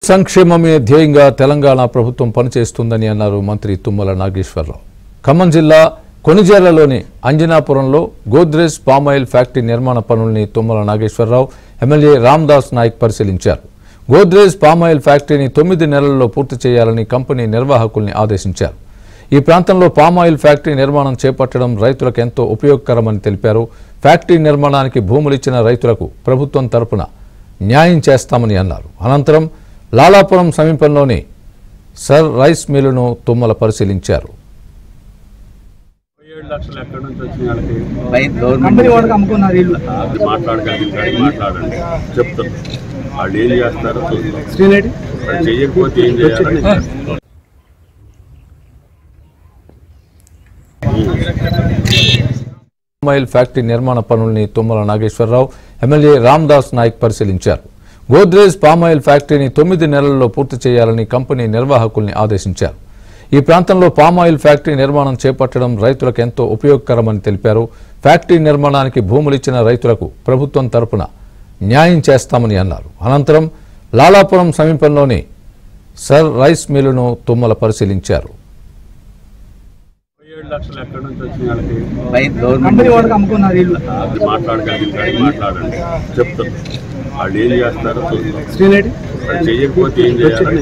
సంక్షేమమే ధ్యేయంగా తెలంగాణ ప్రభుత్వం పనిచేస్తుందని అన్నారు మంత్రి తుమ్మల నాగేశ్వరరావు. ఖమ్మం జిల్లా కొణిజేర్లలోని అంజనాపురంలో గోద్రేజ్ పామాయిల్ ఫ్యాక్టరీ నిర్మాణ పనుల్ని తుమ్మల నాగేశ్వరరావు ఎమ్మెల్యే రామ్దాస్ నాయక్ పరిశీలించారు. గోద్రేజ్ పామాయిల్ ఫ్యాక్టరీని 9 నెలల్లో పూర్తి చేయాలని కంపెనీ నిర్వాహకుల్ని ఆదేశించారు. ఈ ప్రాంతంలో పామాయిల్ ఫ్యాక్టరీ నిర్మాణం చేపట్టడం రైతులకు ఎంతో ఉపయోగకరమని తెలిపారు. ఫ్యాక్టరీ నిర్మాణానికి భూములిచ్చిన రైతులకు ప్రభుత్వం తరపున న్యాయం చేస్తామని అన్నారు. అనంతరం లాలాపురం సమీపంలోని సర్ రైస్ మిల్లును తుమ్మల పరిశీలించారు. 7 లక్షలు ఎక్కడి నుంచి వచ్చినాయి మాట్లాడండి చెప్తాను. వాళ్ళు ఏం చేస్తారో చేయకపోతే ఏం చేయాలి. పామాయిల్ ఫ్యాక్టరీ నిర్మాణ పనుల్ని తుమ్మల నాగేశ్వరరావు ఎమ్మెల్యే రామ్దాస్ నాయక్ పరిశీలించారు. గోద్రేజ్ పామాయిల్ ఫ్యాక్టరీని 9 నెలల్లో పూర్తి చేయాలని కంపెనీ నిర్వాహకుల్ని ఆదేశించారు. ఈ ప్రాంతంలో పామాయిల్ ఫ్యాక్టరీ నిర్మాణం చేపట్టడం రైతులకు ఎంతో ఉపయోగకరమని తెలిపారు. ఫ్యాక్టరీ నిర్మాణానికి భూములిచ్చిన రైతులకు ప్రభుత్వం తరపున న్యాయం చేస్తామని అన్నారు. అనంతరం లాలాపురం సమీపంలోని సర్ రైస్ మిల్లును తుమ్మల పరిశీలించారు. 7 లక్షలు ఎక్కడి నుంచి వచ్చినాయి మాట్లాడండి చెప్తాను. వాళ్ళు ఏం చేస్తారో చేయకపోతే ఏం చేయాలి.